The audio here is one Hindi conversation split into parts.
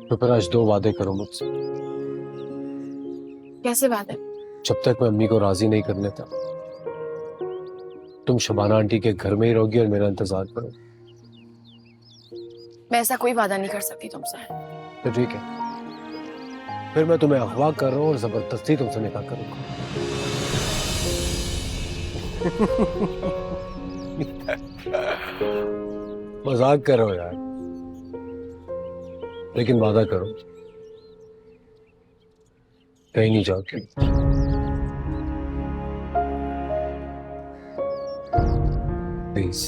तो फिर आज दो वादे करो मुझसे। कैसे वादे? जब तक मैं अम्मी को राजी नहीं कर लेता तुम शबाना आंटी के घर में ही रहोगी और मेरा इंतजार करो। मैं ऐसा कोई वादा नहीं कर सकती तुमसे। तो ठीक है, फिर मैं तुम्हें अगवा कर रहा हूँ और जबरदस्ती तुमसे निकाह करूंगा। मजाक करो यार, लेकिन वादा करो कहीं नहीं जाओगे। प्लीज।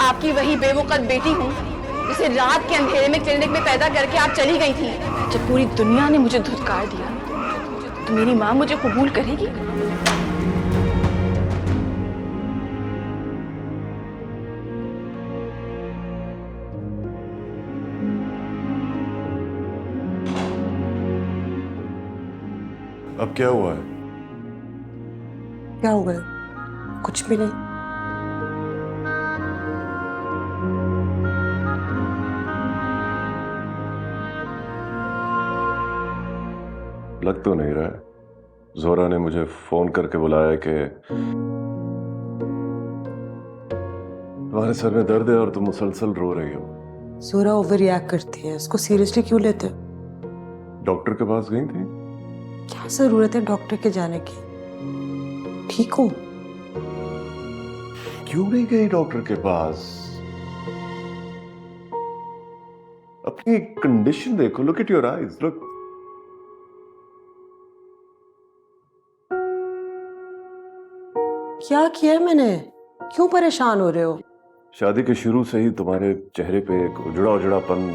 आपकी वही बेवकूफ बेटी हूँ जिसे रात के अंधेरे में क्लिनिक में पैदा करके आप चली गई थी। जब पूरी दुनिया ने मुझे धुतकार दिया तो मेरी माँ मुझे कबूल करेगी? अब क्या हुआ है? क्या हुआ है? कुछ भी नहीं। लग तो नहीं रहा है। जोरा ने मुझे फोन करके बुलाया कि तुम्हारे सर में दर्द है और तुम मुसलसल रो रही हो। जोरा ओवर रिएक्ट करती है, इसको सीरियसली क्यों लेते हो? डॉक्टर के पास गई थी? क्या जरूरत है डॉक्टर के जाने की? ठीक हूँ। क्यों नहीं गई डॉक्टर के पास? अपनी कंडीशन देखो, look at your eyes, look. क्या किया है मैंने? क्यों परेशान हो रहे हो? शादी के शुरू से ही तुम्हारे चेहरे पे एक उजड़ा उजड़ापन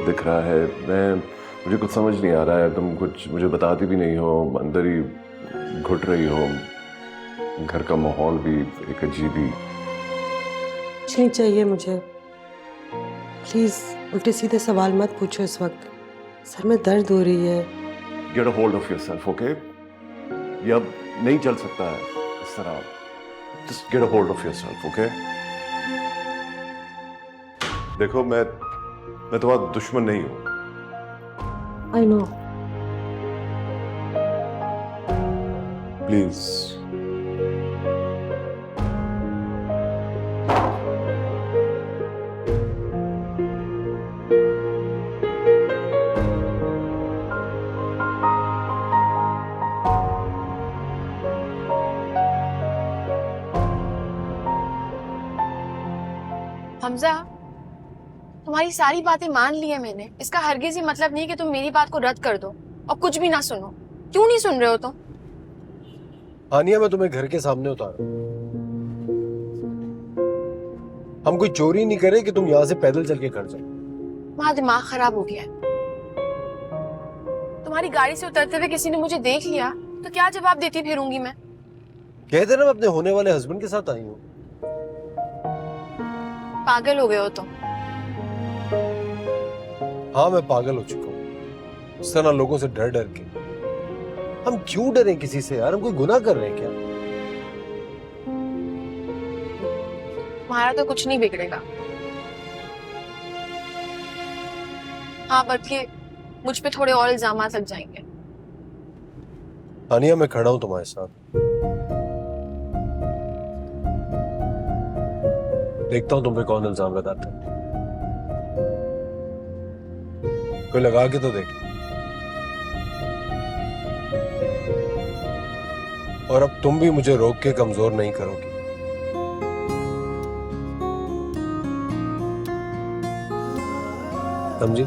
दिख रहा है। मुझे कुछ समझ नहीं आ रहा है। तुम कुछ मुझे बताती भी नहीं हो, अंदर ही घुट रही हो। घर का माहौल भी एक अजीब ही। कुछ नहीं चाहिए मुझे। प्लीज उल्टे सीधे सवाल मत पूछो इस वक्त। सर में दर्द हो रही है। Get a hold of yourself, okay? ये अब नहीं चल सकता है इस तरह। Just get a hold of yourself, okay? देखो, मैं तुम्हारा दुश्मन नहीं हूं। I know. प्लीज। हमजा, तुम्हारी सारी बातें मान ली है मैंने। इसका हरगिज ही मतलब नहीं कि तुम मेरी बात को रद्द कर दो और कुछ भी ना सुनो। क्यों नहीं सुन रहे हो तुम? हानिया, मैं तुम्हें घर के सामने उतारा। हम कोई चोरी नहीं करे कि तुम यहाँ से पैदल चल के घर जाओ। वहां दिमाग खराब हो गया है। तुम्हारी गाड़ी से उतरते हुए किसी ने मुझे देख लिया तो क्या जवाब देती फिरूंगी मैं? कहते ना मैं अपने होने वाले हस्बैंड के साथ आई हूँ। पागल हो गए हो तुम। हाँ, मैं पागल हो चुका हूँ इस तरह लोगों से डर डर के। हम क्यों डरे किसी से यार? हम कोई गुनाह कर रहे हैं क्या? तुम्हारा तो कुछ नहीं बिगड़ेगा। हाँ, बल्कि मुझ पे थोड़े और इल्जाम लग जाएंगे। हानिया, मैं खड़ा हूं तुम्हारे साथ। देखता हूं तुम पे कौन इल्जाम लगाता है। कोई लगा के तो देख। और अब तुम भी मुझे रोक के कमजोर नहीं करोगी। समझी?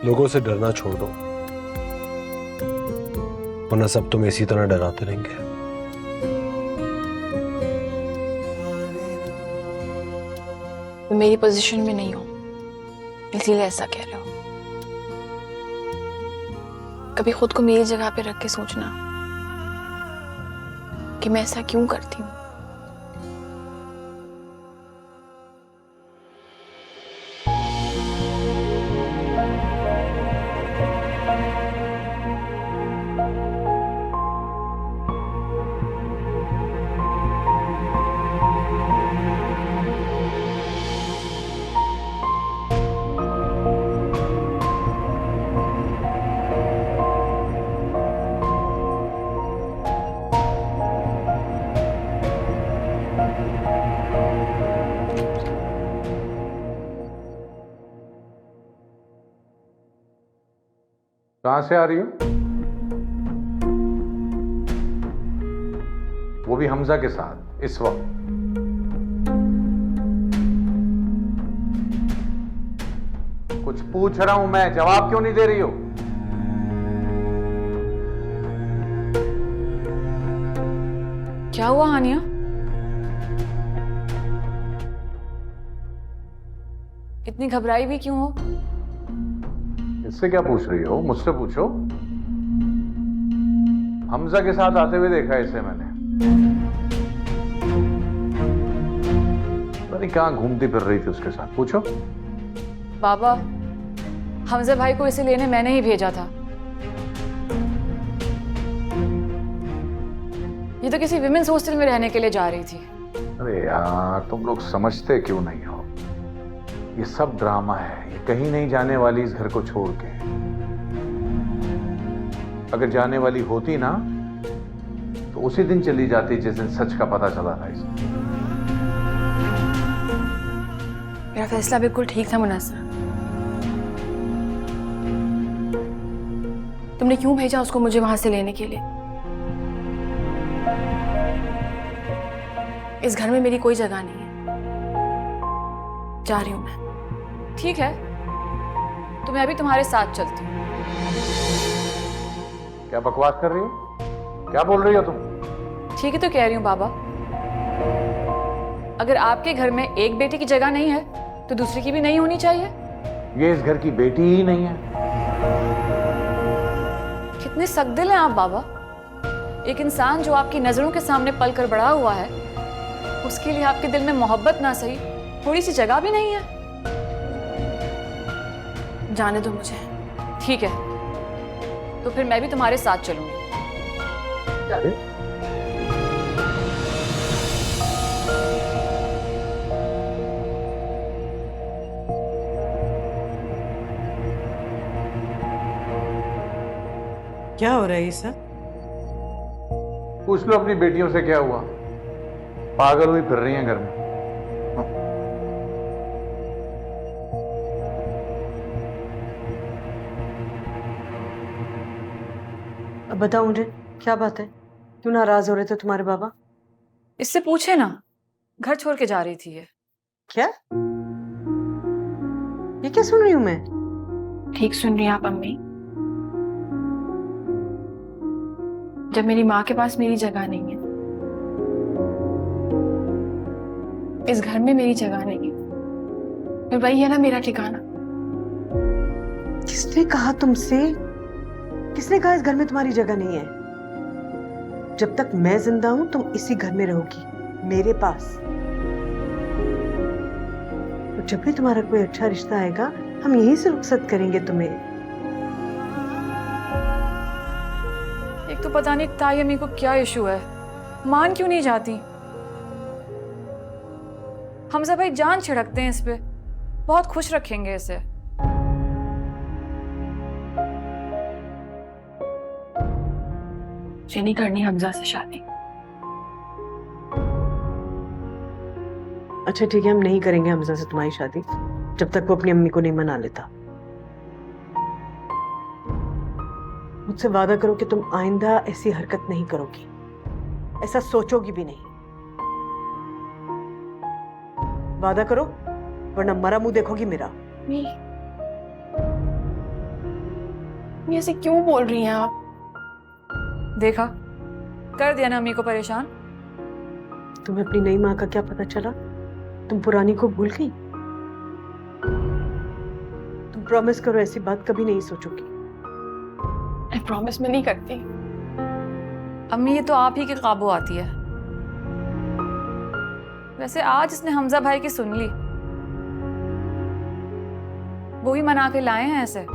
लोगों से डरना छोड़ दो, वरना सब तुम्हें इसी तरह डराते रहेंगे। तुम मेरी पोजीशन में नहीं हो, इसीलिए ऐसा कह रहे हो। कभी खुद को मेरी जगह पे रख के सोचना कि मैं ऐसा क्यों करती हूँ। कहां से आ रही हो? वो भी हमजा के साथ इस वक्त? कुछ पूछ रहा हूं मैं, जवाब क्यों नहीं दे रही हो? क्या हुआ हानिया? इतनी घबराई भी क्यों हो? इससे क्या पूछ रही हो? मुझसे पूछो। हमजा के साथ आते हुए देखा है इसे मैंने। पता नहीं कहां घूमती फिर रही थी उसके साथ, पूछो। बाबा, हमजा भाई को इसे लेने मैंने ही भेजा था। ये तो किसी विमेंस हॉस्टल में रहने के लिए जा रही थी। अरे यार, तुम लोग समझते क्यों नहीं हो? ये सब ड्रामा है, ये कहीं नहीं जाने वाली इस घर को छोड़ के। अगर जाने वाली होती ना तो उसी दिन चली जाती जिस दिन सच का पता चला था इसे। मेरा फैसला बिल्कुल ठीक था मुनस्सर। तुमने क्यों भेजा उसको मुझे वहां से लेने के लिए? इस घर में मेरी कोई जगह नहीं है। जा रही हूं मैं। ठीक है, तो मैं अभी तुम्हारे साथ चलती हूँ। क्या बकवास कर रही हो? क्या बोल रही हो तुम? ठीक है तो कह रही हूँ बाबा, अगर आपके घर में एक बेटी की जगह नहीं है तो दूसरी की भी नहीं होनी चाहिए। ये इस घर की बेटी ही नहीं है। कितने सख्तदिल हैं आप बाबा। एक इंसान जो आपकी नजरों के सामने पल कर बड़ा हुआ है, उसके लिए आपके दिल में मोहब्बत ना सही थोड़ी सी जगह भी नहीं है। जाने दो मुझे। ठीक है, तो फिर मैं भी तुम्हारे साथ चलूंगी। क्या हो रहा है ये सब? पूछ लो अपनी बेटियों से क्या हुआ। पागल हुई फिर रही हैं घर में। अब बताओ मुझे, क्या बात है? क्यों नाराज हो रहे थे तुम्हारे बाबा? इससे पूछे ना, घर छोड़ के जा रही थी ये। क्या? ये क्या सुन रही हूं मैं? ठीक सुन रही हैं आप अम्मी। जब मेरी माँ के पास मेरी जगह नहीं है, इस घर में मेरी जगह नहीं है, फिर वही है ना मेरा ठिकाना। किसने कहा तुमसे? किसने कहा इस घर में तुम्हारी जगह नहीं है? जब तक मैं जिंदा हूं तुम इसी घर में रहोगी, मेरे पास। और जब भी तुम्हारा कोई अच्छा रिश्ता आएगा हम यहीं से रुखसत करेंगे तुम्हें। एक तो पता नहीं ताई अम्मी को क्या इशू है, मान क्यों नहीं जाती। हमजा भाई जान छिड़कते हैं इस पे, बहुत खुश रखेंगे इसे। मुझे नहीं करनी हमजा से शादी। अच्छा ठीक है, हम नहीं करेंगे हमजा से तुम्हारी शादी जब तक वो अपनी अम्मी को नहीं मना लेता। मुझसे वादा करो कि तुम आइंदा ऐसी हरकत नहीं करोगी, ऐसा सोचोगी भी नहीं। वादा करो, वरना मरा मुंह देखोगी मेरा। ये ऐसे क्यों बोल रही हैं आप? देखा, कर दिया ना अम्मी को परेशान। तुम्हें अपनी नई माँ का क्या पता चला? तुम पुरानी को भूल गई? तुम प्रॉमिस करो ऐसी बात कभी नहीं सोचोगी। मैं प्रॉमिस में नहीं करती। अम्मी ये तो आप ही के काबू आती है। वैसे आज इसने हमजा भाई की सुन ली, वो ही मना के लाए हैं ऐसे।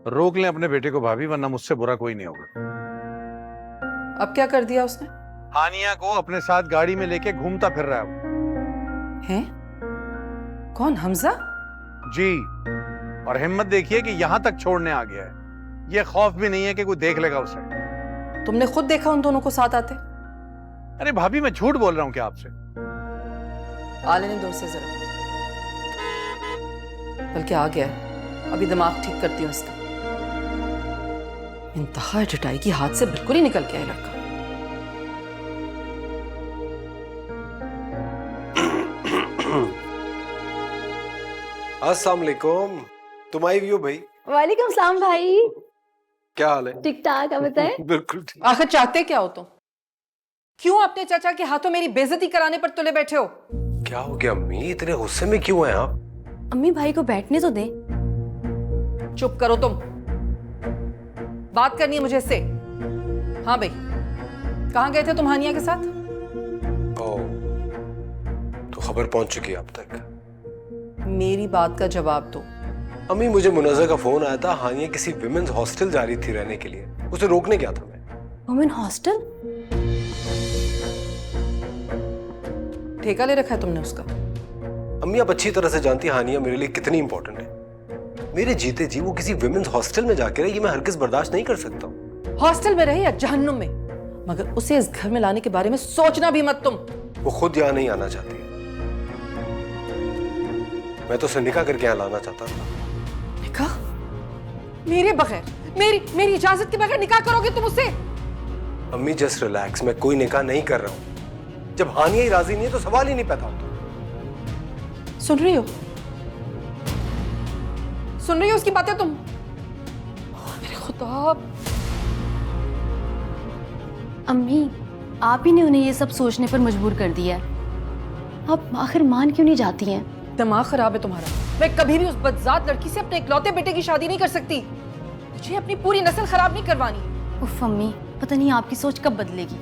रोक लें अपने बेटे को भाभी, वरना मुझसे बुरा कोई नहीं होगा। अब क्या कर दिया उसने? हानिया को अपने साथ गाड़ी में लेके घूमता फिर रहा है वो। हैं? कौन? हमजा? जी, और हिम्मत देखिए कि यहां तक छोड़ने आ गया है। ये खौफ भी नहीं है कि कोई देख लेगा उसे। तुमने खुद देखा उन दोनों को साथ आते? अरे भाभी, मैं झूठ बोल रहा हूं क्या आपसे? आ लेने दो उसे जरा, बल्कि आ गया है, अभी दिमाग ठीक करती हूँ इसका। इंतहा जटाई की हाथ से बिल्कुल ही निकल गया है लड़का। अस्सलाम वालेकुम। तुम आई भी हो भाई? वालेकुम सलाम भाई। क्या हाल है? ठीक ठाक, आप बताएं। बिल्कुल ठीक। आखिर चाहते क्या हो तुम? क्यों अपने चाचा के हाथों मेरी बेइज्जती कराने पर तुले बैठे हो? क्या हो गया अम्मी, इतने गुस्से में क्यों हैं आप? अम्मी भाई को बैठने तो दे। चुप करो तुम, बात करनी है मुझे इससे। हाँ भाई, कहाँ गए थे तुम हानिया के साथ? ओह, तो खबर पहुंच चुकी है अब तक। मेरी बात का जवाब दो। अम्मी, मुझे मुनज़्ज़ा का फोन आया था, हानिया किसी विमेंस हॉस्टल जा रही थी रहने के लिए, उसे रोकने गया था मैं। Women hostel? ठेका ले रखा है तुमने उसका? अम्मी, आप अच्छी तरह से जानती हैं हानिया मेरे लिए कितनी इंपॉर्टेंट है। मेरे जीते जी वो किसी विमेंस हॉस्टल में जाके रहे, ये मैं हरगिज़ बर्दाश्त नहीं कर सकता। हॉस्टल में रहे या जहन्नुम में, मगर उसे इस घर में लाने के बारे में सोचना भी मत तुम। वो खुद यहाँ नहीं आना चाहती, मैं तो उसे निकाह करके यहाँ लाना चाहता था। निकाह? मेरे बगैर, मेरी इजाजत के बगैर निकाह करोगे तुम उससे? अम्मी जस्ट रिलैक्स, मैं कोई निकाह नहीं कर रहा हूँ। जब हानिया ही राजी नहीं है तो सवाल ही नहीं पैदा होता। सुन रही हो? सुन रही हो उसकी बातें तुम? मेरे खुदा। अम्मी, आप ही ने उन्हें ये सब सोचने पर मजबूर कर दिया है। आप आखिर मान क्यों नहीं जाती हैं? दिमाग खराब है तुम्हारा। मैं कभी भी उस बदजात लड़की से अपने इकलौते बेटे की शादी नहीं कर सकती। मुझे अपनी पूरी नस्ल खराब नहीं करवानी। उफ अम्मी, पता नहीं आपकी सोच कब बदलेगी।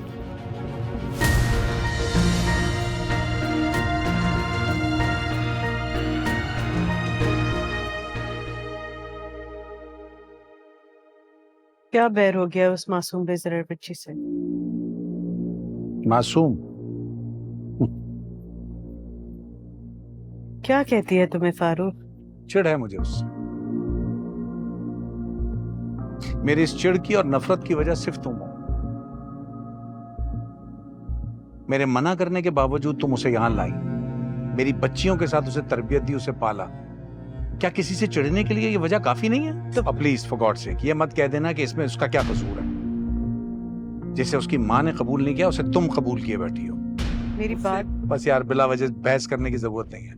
क्या बैर हो गया उस मासूम बेज़र बच्ची से? मासूम? क्या कहती है तुम्हें फारूक? चिढ़ है मुझे उससे। मेरी इस चिढ़ की और नफरत की वजह सिर्फ तुम हो। मेरे मना करने के बावजूद तुम उसे यहां लाई, मेरी बच्चियों के साथ उसे तरबियत दी, उसे पाला। क्या किसी से चिढ़ने के लिए ये वजह काफी नहीं है? तो प्लीज फॉर गॉड सेक ये मत कह देना कि इसमें उसका क्या कसूर है। जिसे उसकी माँ ने कबूल नहीं किया उसे तुम कबूल किए बैठी हो। मेरी बात। बस यार, बिला वजह बहस करने की जरूरत नहीं है।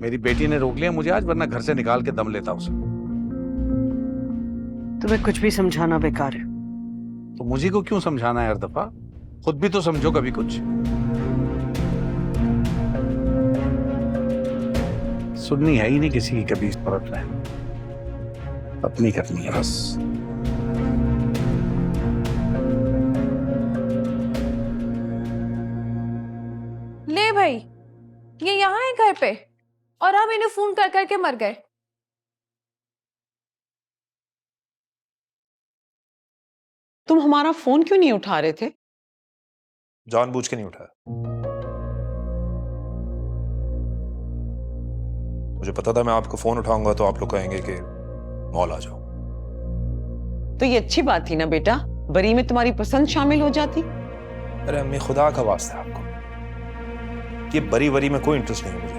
मेरी बेटी ने रोक लिया मुझे आज, वरना घर से निकाल के दम लेता उसे। तुम्हें कुछ भी समझाना बेकार है। तो मुझे को क्यों समझाना है हर दफा? खुद भी तो समझो कभी कुछ। सुननी है ही नहीं किसी की कभी इस परत में, अपनी करनी है बस। ले भाई, ये यहाँ है घर पे और हम इन्हें फोन कर करके मर गए। तुम हमारा फोन क्यों नहीं उठा रहे थे? जानबूझ के नहीं उठाया। मुझे पता था मैं आपको फोन उठाऊंगा तो आप लोग कहेंगे कि मॉल आ जाओ। तो ये अच्छी बात थी ना बेटा, बरी में तुम्हारी पसंद शामिल हो जाती। अरे अम्मी, खुदा का वास्ता है आपको, ये बरी वरी में कोई इंटरेस्ट नहीं है मुझे।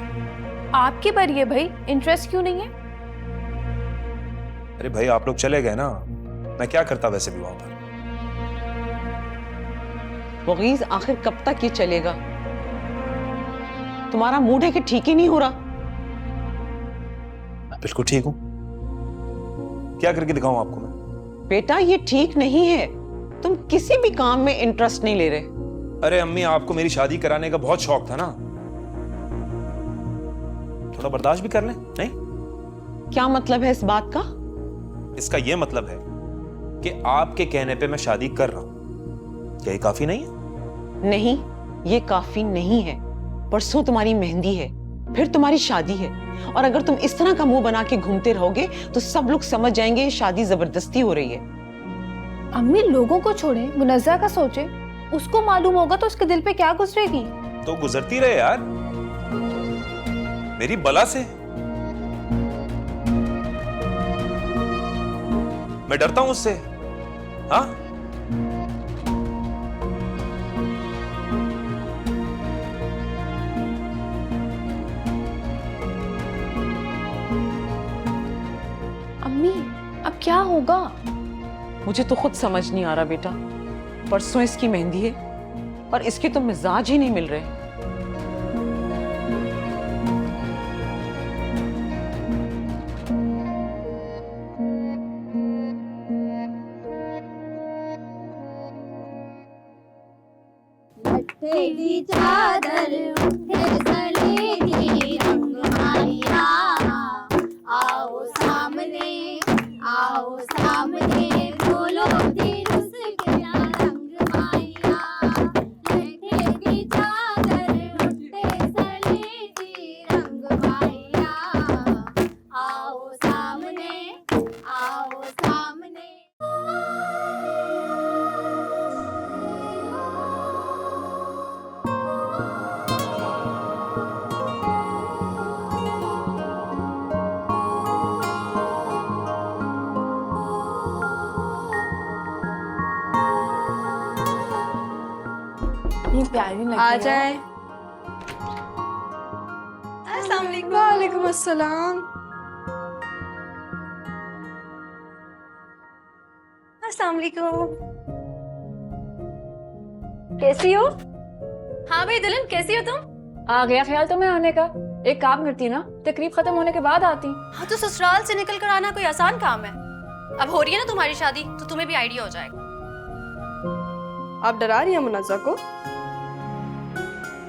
आपकी बारी है भाई, इंटरेस्ट क्यों नहीं है? अरे भाई आप लोग चले गए ना, मैं क्या करता वैसे भी वहां पर। मुगीज आखिर कब तक ये चलेगा? तुम्हारा मूड है कि ठीक ही नहीं हो रहा? बिल्कुल ठीक हूं, क्या करके दिखाऊं आपको मैं? बेटा ये ठीक नहीं है, तुम किसी भी काम में इंटरेस्ट नहीं ले रहे। अरे अम्मी आपको मेरी शादी कराने का बहुत शौक था ना, थोड़ा बर्दाश्त भी कर लें। नहीं, क्या मतलब है इस बात का? इसका यह मतलब है कि आपके कहने पे मैं शादी कर रहा हूं, क्या ये काफी नहीं है? नहीं, ये काफी नहीं है। परसों तुम्हारी मेहंदी है, फिर तुम्हारी शादी है, और अगर तुम इस तरह का मुंह बना के घूमते रहोगे तो सब लोग समझ जाएंगे शादी जबरदस्ती हो रही है। अम्मी लोगों को छोड़े, मुनज़्ज़ा का सोचे, उसको मालूम होगा तो उसके दिल पे क्या गुजरेगी। तो गुजरती रहे यार, मेरी बला से। मैं डरता हूं उससे? हाँ, अम्मी अब क्या होगा? मुझे तो खुद समझ नहीं आ रहा बेटा। परसों इसकी मेहंदी है और इसके तो मिजाज ही नहीं मिल रहे। चादर उठे सलेगी रंग माहिया, आओ सामने बोलो फिर उसके रंग माहिया। लठे की चादर उठे सलेगी रंग माहिया, आओ सामने। ये प्यारी लग आ रही है। जाए। वालेकुम अस्सलाम। अस्सलाम वालेकुम। कैसी हो? हाँ भाई दुल्हन, कैसी हो तुम? आ गया ख्याल तुम्हें आने का? एक काम करती ना, तकरीब खत्म होने के बाद आती। हाँ तो ससुराल से निकल कर आना कोई आसान काम है? अब हो रही है ना तुम्हारी शादी, तो तुम्हें भी आइडिया हो जाएगा। आप डरा रही हैं मुनज़्ज़ा को?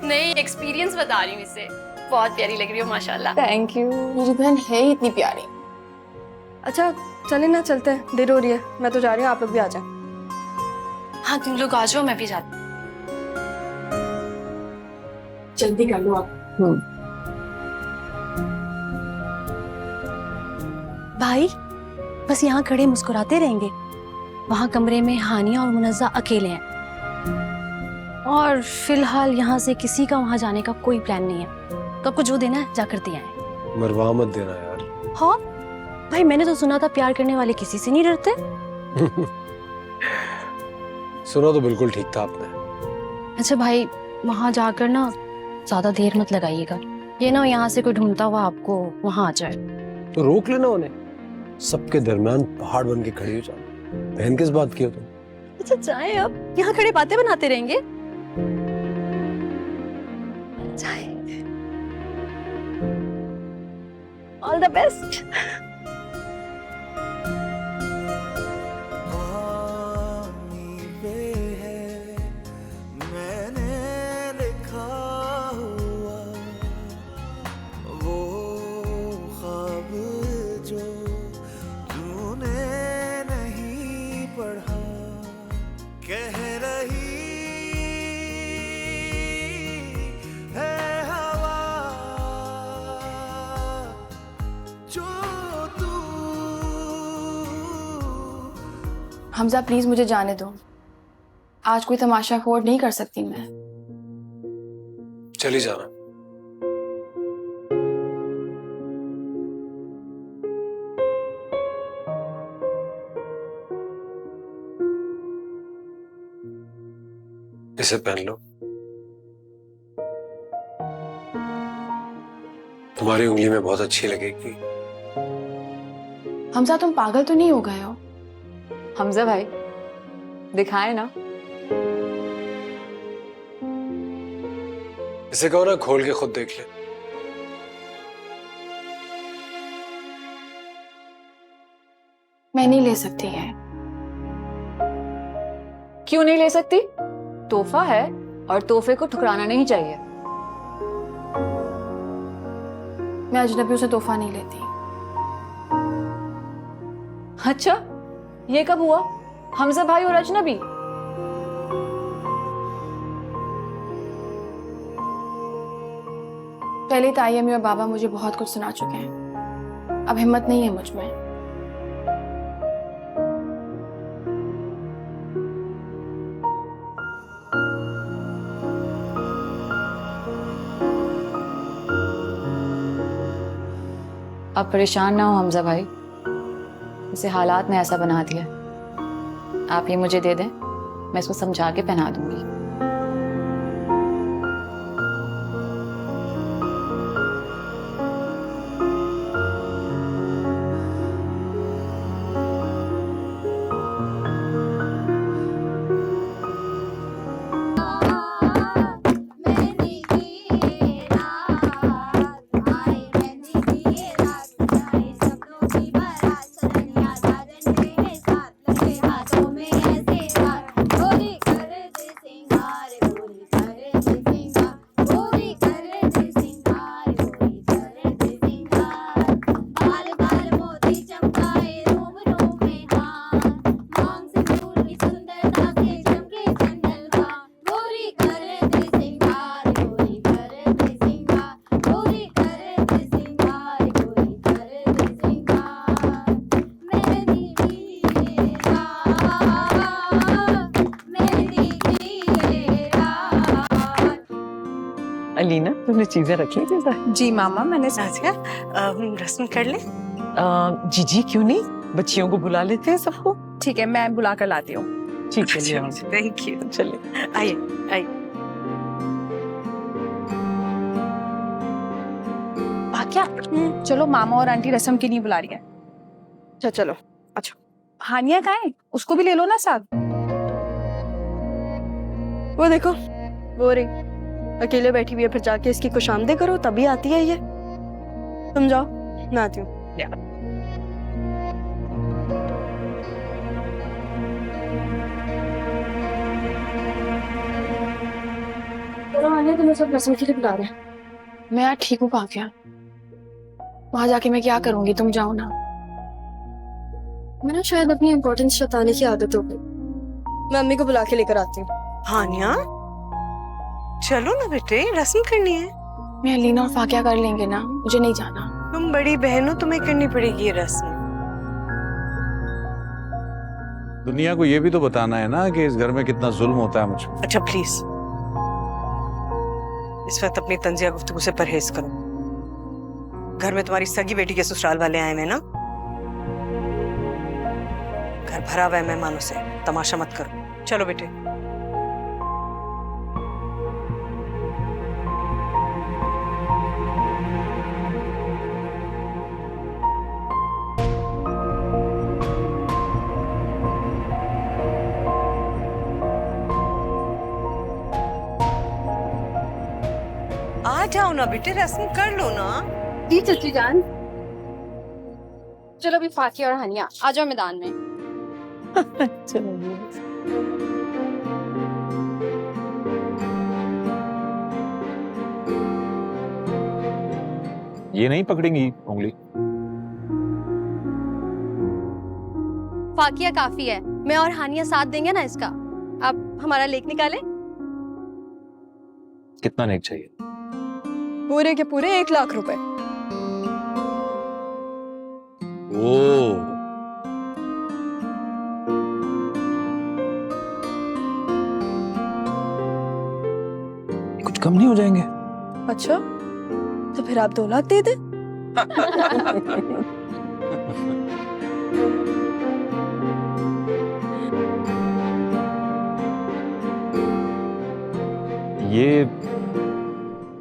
नहीं, एक्सपीरियंस बता रही हूँ इससे। बहुत प्यारी लग रही हो माशाल्लाह। थैंक यू, मेरी बहन है ही इतनी प्यारी। अच्छा चले ना, चलते हैं, देर हो रही है। मैं तो जा रही हूँ, आप लोग भी आ जाएं। हाँ तुम लोग आ जाओ, मैं भी जाती हूँ। जल्दी कर लो आप। भाई बस यहाँ खड़े मुस्कुराते रहेंगे। वहाँ कमरे में हानिया और मुनज़्ज़ा अकेले हैं, और फिलहाल यहाँ से किसी का वहाँ जाने का कोई प्लान नहीं है। तो आपको जो देना है जाकर दिया है। मरवा मत देना यार। हाँ भाई, मैंने तो सुना था प्यार करने वाले किसी से नहीं डरते। सुना तो बिल्कुल ठीक था आपने। अच्छा भाई, वहाँ जाकर ना ज्यादा देर मत लगाइएगा, ये ना यहाँ से कोई ढूंढता हुआ आपको वहाँ आ जाए। तो रोक लेना उन्हें, सबके दरमियान पहाड़ बन के खड़ी हो जाओ। बहन किस बात की हो तुम? अच्छा जाए, अब यहाँ खड़े बातें बनाते रहेंगे। जाए। All the best. Hamza please मुझे जाने दो, आज कोई तमाशा अफोर्ड नहीं कर सकती मैं। चली जाना। इसे पहन लो। तुम्हारी उंगली में बहुत अच्छी लगेगी। हमजा तुम पागल तो नहीं हो गए हो? हमजा भाई दिखाए ना। इसे कहो ना खोल के खुद देख ले। मैं नहीं ले सकती है। क्यों नहीं ले सकती? तोहफा है और तोहफे को ठुकराना नहीं चाहिए। मैं अजनबियों से तोहफा नहीं लेती। अच्छा, ये कब हुआ? हमजा भाई और अजनबी? पहले तायमी और बाबा मुझे बहुत कुछ सुना चुके हैं। अब हिम्मत नहीं है मुझ में। अब परेशान ना हो हमजा भाई, इसे हालात ने ऐसा बना दिया। आप ये मुझे दे दें, मैं इसको समझा के पहना दूंगी। मेहंदी की रात आए, मेहंदी की रात आए, सपनों की बारात सजनिया साजन मेरे साथ लगे हाथों में ऐसे हाथ, गोरी कर दे सिंगार, गोरी कर दे सिंगार, गोरी कर दे सिंगार, गोरी कर दे सिंगार, बाल बाल मोती चमकाए रूम रूम में हाथ, मांग सिंदूर की सुंदरता से चमके चंदलवा, गोरी कर दे सिंगार, गोरी कर दे सिंगार, गोरी कर दे सिंगार, गोरी कर दे सिंगार, मेहंदी की रात, मेहंदी की रात। अलीना, तुमने चीजें रख ली थी? जी मामा, मैंने साजिया रस्म कर ले। जी क्यों नहीं, बच्चियों को बुला लेते हैं सबको। ठीक है, मैं बुला कर लाती हूँ। ठीक है जी, थैंक यू। चलिए। आइए आइए। भाग्या, चलो मामा और आंटी रस्म के लिए बुला रही है। अच्छा चलो। अच्छा, हानिया कहाँ है? उसको भी ले लो ना साथ। वो देखो, वो रही अकेले बैठी हुई है, फिर जाके इसकी खुशामदी करो तभी आती है ये। तुम जाओ, मैं आती हूँ। तुम्हें सब रस्म के लिए बुला रहे हैं। मैं यार ठीक हूँ भाग्या, वहां जाके मैं क्या करूंगी? तुम जाओ ना। मैं ना शायद अपनी इम्पोर्टेंस जताने की आदत हो गई। मैं अम्मी को बुला के लेकर आती हूँ। हानिया, चलो ना बेटे, रस्म करनी है। मैं लीना और फाकिया कर लेंगे ना, मुझे नहीं जाना। तुम बड़ी बहन हो, तुम्हें करनी पड़ेगी ये रस्म। दुनिया को ये भी तो बताना है ना कि इस घर में कितना जुल्म होता है मुझ पर। अच्छा प्लीज, इस वक्त अपनी तंजिया गुफ्तगू से परहेज करो। घर में तुम्हारी सगी बेटी के ससुराल वाले आए हैं ना, घर भरा हुआ है मेहमानों से, तमाशा मत करो। चलो बेटे। आ जाओ ना बेटे, रस्म कर लो ना। जी चाची जान। चलो अभी फाकिया और हानिया आ जाओ मैदान में। ये नहीं पकड़ेंगी उंगली। फाकिया काफी है, मैं और हानिया साथ देंगे ना इसका। आप हमारा लेख निकाले। कितना नेक चाहिए? पूरे के पूरे 1 लाख रुपए। ओ, कुछ कम नहीं हो जाएंगे? अच्छा, तो फिर आप 2 लाख दे दे।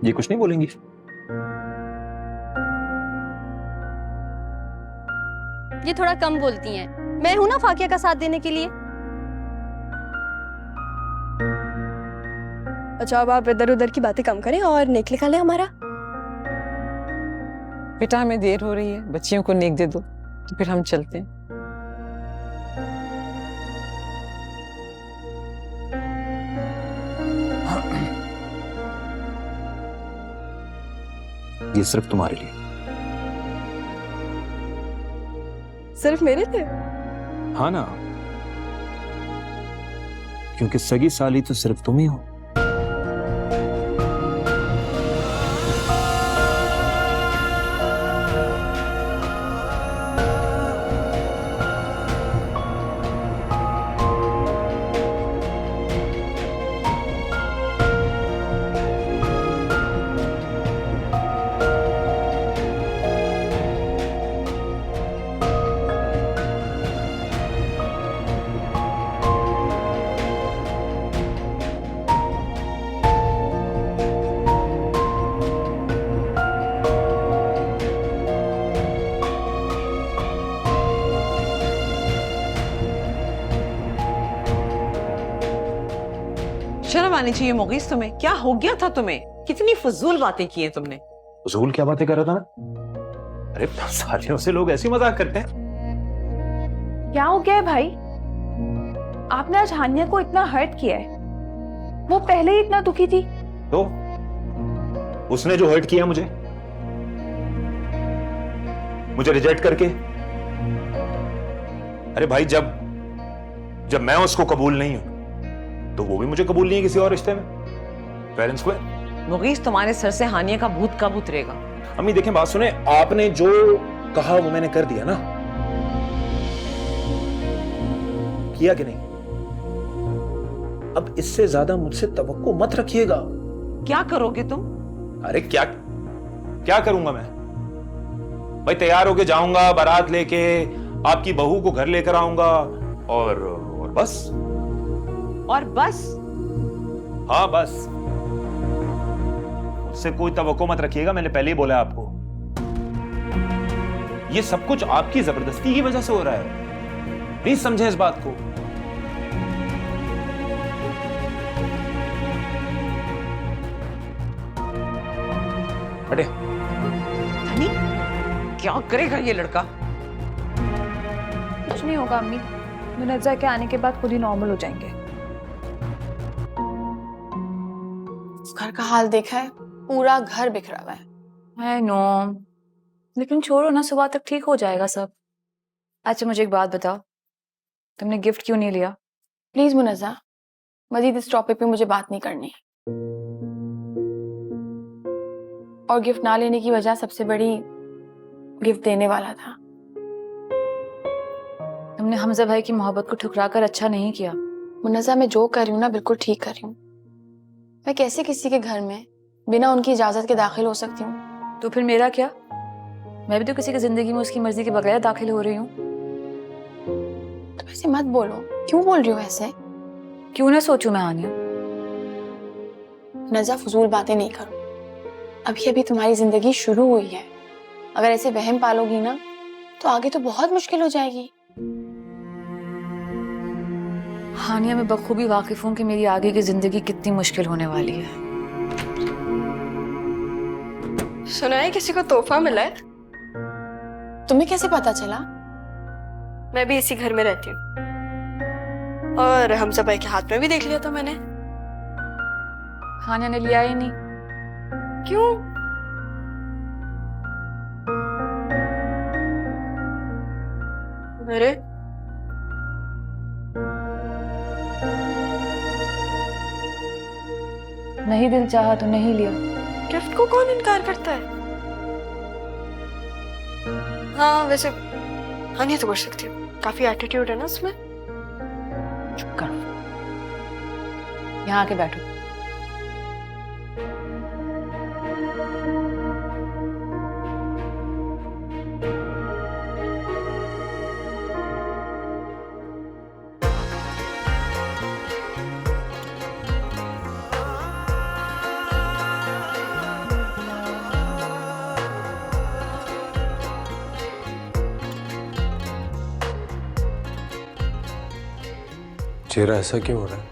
ये कुछ नहीं बोलेंगी? ये थोड़ा कम बोलती हैं। मैं हूं ना फाकिया का साथ देने के लिए। अच्छा अब आप इधर उधर की बातें कम करें और नेक लिखा लें हमारा। बेटा हमें देर हो रही है, बच्चियों को नेक दे दो तो फिर हम चलते हैं। ये सिर्फ तुम्हारे लिए। सिर्फ मेरे लिए? हाँ ना, क्योंकि सगी साली तो सिर्फ तुम ही हो। शर्म आनी चाहिए मुगीस तुम्हें, क्या हो गया था तुम्हें? कितनी फजूल बातें की हैं तुमने। फजूल क्या बातें कर रहा था मैं? अरे सालियों से लोग ऐसी मजाक करते हैं। क्या हो गया है भाई? आपने आज हानिया को इतना हर्ट किया है, वो पहले ही इतना दुखी थी। तो उसने जो हर्ट किया मुझे रिजेक्ट करके, अरे भाई जब मैं उसको कबूल नहीं हूं तो वो भी मुझे कबूल नहीं है किसी और रिश्ते में। पेरेंट्स को मुगीस तुम्हारे सर से हानिया का भूत कब उतरेगा? अम्मी देखें, बात सुने, आपने जो कहा वो मैंने कर दिया ना, किया कि नहीं? अब इससे ज्यादा मुझसे तवक्को मत रखिएगा। क्या करोगे तुम? अरे क्या करूंगा मैं? भाई तैयार होके जाऊंगा, बारात लेके आपकी बहू को घर लेकर आऊंगा और बस। और बस? हाँ बस। उससे कोई तवक्को मत रखिएगा, मैंने पहले ही बोला आपको। ये सब कुछ आपकी जबरदस्ती की वजह से हो रहा है, प्लीज समझे इस बात को। हटे। हनी, क्या करेगा ये लड़का? कुछ नहीं होगा अम्मी, मुनज्जा के आने के बाद खुद ही नॉर्मल हो जाएंगे। घर का हाल देखा है, पूरा घर बिखरा हुआ है। आई नो, लेकिन छोड़ो ना, सुबह तक ठीक हो जाएगा सब। अच्छा मुझे एक बात बताओ, तुमने गिफ्ट क्यों नहीं लिया? प्लीज मुनज्जा, मजीद इस टॉपिक पे मुझे बात नहीं करनी। और गिफ्ट ना लेने की वजह सबसे बड़ी गिफ्ट देने वाला था। तुमने हमजा भाई की मोहब्बत को ठुकरा कर अच्छा नहीं किया। मुनज्जा, मैं जो कर रही हूँ ना बिल्कुल ठीक कर रही हूँ। मैं कैसे किसी के घर में बिना उनकी इजाजत के दाखिल हो सकती हूँ? तो फिर मेरा क्या? मैं भी तो किसी की जिंदगी में उसकी मर्जी के बगैर दाखिल हो रही हूँ। तो ऐसे मत बोलो, क्यों बोल रही हो ऐसे? क्यों ना सोचूं मैं हानिया? मुनज्जा, फजूल बातें नहीं करो। अभी अभी तुम्हारी जिंदगी शुरू हुई है। अगर ऐसे वहम पालोगी ना तो आगे तो बहुत मुश्किल हो जाएगी। हानिया, मैं बखूबी वाकिफ हूँ कि मेरी आगे की जिंदगी कितनी मुश्किल होने वाली है। सुना है किसी को तोहफा मिला है? तुम्हें कैसे पता चला? मैं भी इसी घर में रहती हूँ और हमजा भाई के हाथ में भी देख लिया था मैंने। हानिया ने लिया ही नहीं। क्यों? अरे नहीं दिल चाहा तो नहीं लिया। गिफ्ट को कौन इनकार करता है? हाँ वैसे हानिया तो कर सकती हूँ, काफी एटीट्यूड है ना उसमें। चुप करो, यहाँ आके बैठो। चेहरा ऐसा क्यों हो रहा है?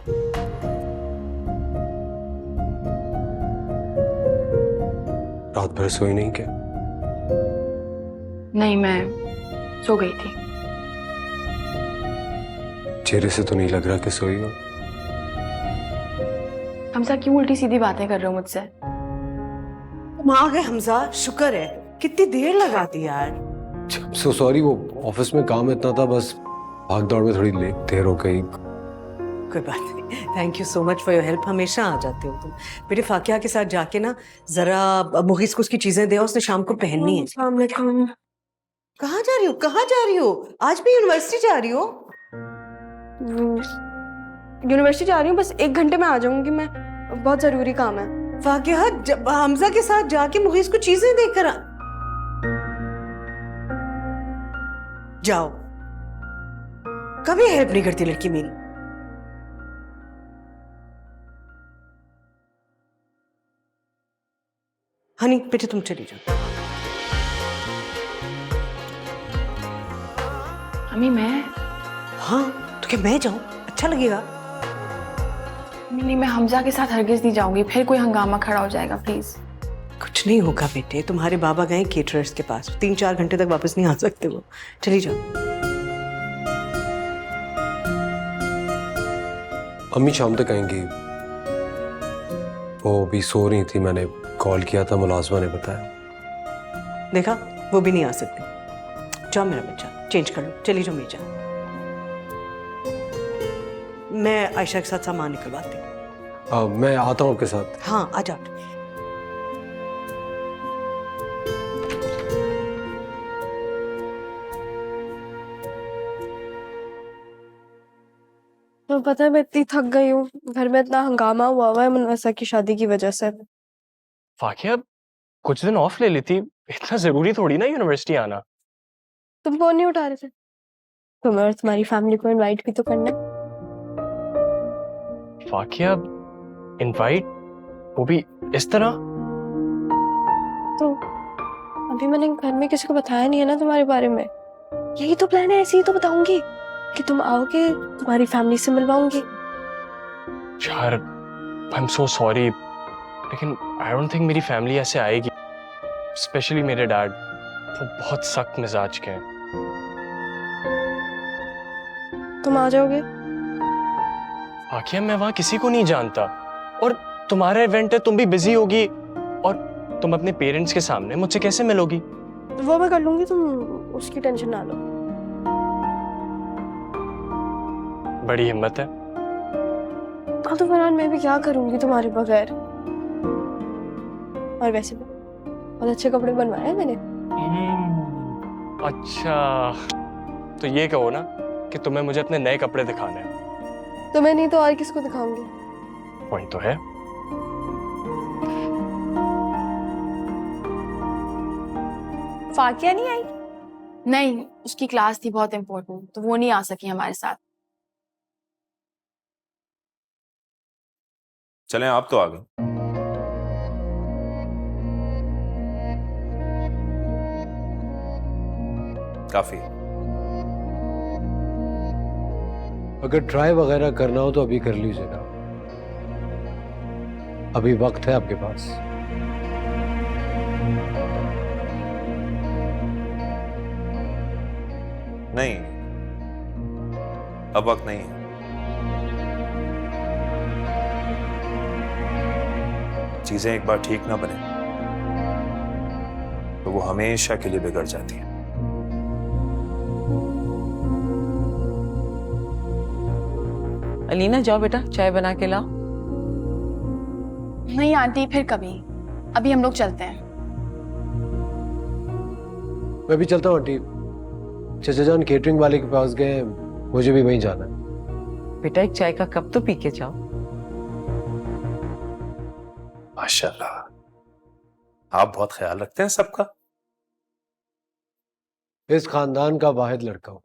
रात भर सोई नहीं क्या? नहीं, मैं सो गई थी। चेहरे से तो नहीं लग रहा कि सोई हो। हमसा क्यों उल्टी सीधी बातें कर रहे हो मुझसे? तुम आ गए हमजा, शुक्र है। कितनी देर लगा दी यार। सो सॉरी, वो ऑफिस में काम इतना था, बस भाग दौड़ में थोड़ी देर हो गई। कोई बात नहीं, thank you so much for your help. हमेशा आ जाते हो तुम। बेटे फाकिया के साथ जाके ना जरा मुगीस को उसकी चीजें दे, उसने शाम को पहननी है। अस्सलाम वालेकुम। कहाँ जा रही हो? कहाँ जा रही हो? आज भी यूनिवर्सिटी जा रही हो? यूनिवर्सिटी जा रही हूँ, बस 1 घंटे में आ जाऊंगी मैं। बहुत जरूरी काम है। फाकिया हमजा के साथ जाके मुगीस को चीजें देकर आ। जाओ। कभी हेल्प नहीं करती लड़की मेरी। हनी बेटे तुम चली जाओ। अम्मी मैं हाँ तो क्या मैं जाऊं? अच्छा लगेगा? नहीं, मैं हमजा के साथ हरगिज नहीं जाऊंगी, फिर कोई हंगामा खड़ा हो जाएगा। प्लीज। कुछ नहीं होगा बेटे, तुम्हारे बाबा गए केटरर्स के पास, 3-4 घंटे तक वापस नहीं आ सकते वो। चली जाओ। अम्मी शाम तक आएंगी। वो भी सो रही थी, मैंने कॉल किया था, मुलाजमा ने बताया। देखा, वो भी नहीं आ सकते। जाओ मेरा बच्चा, चेंज कर लो, चली जाओ मीजा। मैं आयशा के साथ सामान निकलवाती हूँ। मैं आता हूँ आपके साथ। हाँ आ जाओ। तो पता है मैं इतनी थक गई हूँ, घर में इतना हंगामा हुआ है मुनव्वसा की शादी की वजह से। फाकिया कुछ दिन ऑफ ले लेती, इतना जरूरी थोड़ी ना यूनिवर्सिटी आना। तुम फोन नहीं उठा रहे थे? तुम्हें और तुम्हारी फैमिली को इनवाइट भी तो करना। फाकिया इनवाइट, वो भी इस तरह? तो अभी मैंने घर में किसी को बताया नहीं है ना तुम्हारे बारे में। यही तो प्लान है, ऐसे ही तो बताऊंगी कि तुम आओगे, तुम्हारी फैमिली से मिलवाऊंगी। यार आई एम सो सॉरी, लेकिन आई डोंट थिंक मेरी फैमिली ऐसे आएगी, स्पेशली मेरे डैड। वो बहुत सख्त मिजाज के हैं। तुम आ जाओगे? फाकिया मैं वहां किसी को नहीं जानता, और तुम्हारा इवेंट है, तुम भी बिजी होगी, और तुम अपने पेरेंट्स के सामने मुझसे कैसे मिलोगी? वो मैं कर लूंगी, तुम उसकी टेंशन ना लो। बड़ी हिम्मत है। हाँ तो फरहान मैं भी क्या करूंगी तुम्हारे बगैर। और वैसे भी बहुत अच्छे कपड़े बनवाए हैं मैंने। अच्छा तो ये कहो ना कि तुम्हें मुझे अपने नए कपड़े दिखाने हैं। तुम्हें नहीं तो और किसको दिखाऊंगी? पॉइंट तो है। फाकिया नहीं आई? नहीं, उसकी क्लास थी बहुत इम्पोर्टेंट, तो वो नहीं आ सकी हमारे साथ। चलें, आप तो आ गए। काफी। अगर ट्राई वगैरह करना हो तो अभी कर लीजिएगा, अभी वक्त है आपके पास। नहीं, अब वक्त नहीं है। चीजें एक बार ठीक ना बने तो वो हमेशा के लिए बिगड़ जाती है। अलीना जाओ बेटा, चाय बना के लाओ। नहीं आंटी, फिर कभी। अभी हम लोग चलते हैं। मैं भी चलता हूँ आंटी, चचा जान केटरिंग वाले के पास गए, मुझे भी वहीं जाना है। बेटा एक चाय का कप तो पी के जाओ। माशाल्लाह, आप बहुत ख्याल रखते हैं सबका। इस खानदान का वाहिद लड़का हूं,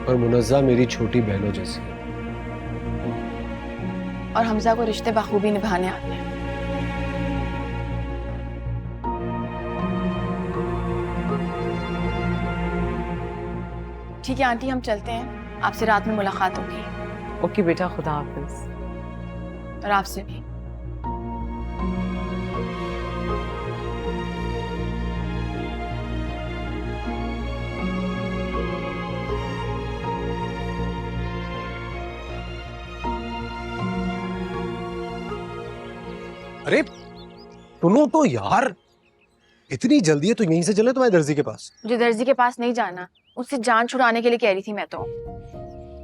और मुनज़्ज़ा मेरी छोटी बहनों जैसी है। और हमजा को रिश्ते बखूबी निभाने आते हैं। ठीक है आंटी, हम चलते हैं। आपसे रात में मुलाकात होगी। ओके बेटा, खुदा हाफिज। और आपसे भी। अरे सुनो तो यार, इतनी जल्दी है तो यहीं से चले तुम्हारे दर्जी के पास। मुझे दर्जी के पास नहीं जाना, उससे जान छुड़ाने के लिए कह रही थी मैं तो।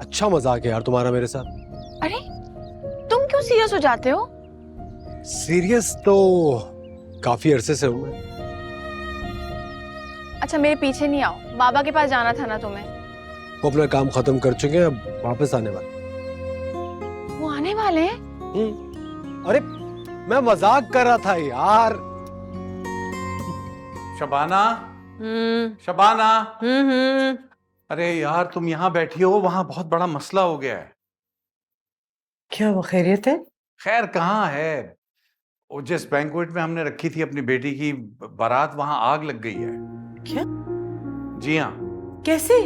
अच्छा मजाक है यार तुम्हारा मेरे साथ। अरे तुम क्यों सीरियस हो जाते हो? सीरियस तो काफी अरसे से हूं मैं। अच्छा मेरे पीछे नहीं आओ, बाबा के पास जाना था ना तुम्हें। वो अपना काम खत्म कर चुके हैं, अब वापस आने वाले। वो आने वाले हैं? अरे मैं मजाक कर रहा था यार। शबाना, शबाना, अरे यार तुम यहाँ बैठी हो, वहां बहुत बड़ा मसला हो गया है। क्या वो खैरियत है? खैर कहाँ है, वो जिस बैंक्वेट में हमने रखी थी अपनी बेटी की बारात, वहां आग लग गई है। क्या? जी हाँ। कैसे?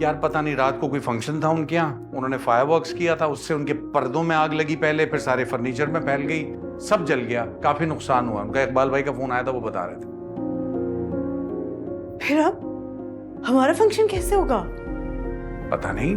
यार पता नहीं, रात को कोई फंक्शन था उनके यहाँ, उन्होंने फायरवर्क्स किया था, उससे उनके पर्दों में आग लगी पहले, फिर सारे फर्नीचर में फैल गई, सब जल गया, काफी नुकसान हुआ। उनका इकबाल भाई का फोन आया था, वो बता रहे थे। फिर अब हमारा फंक्शन कैसे होगा? पता नहीं,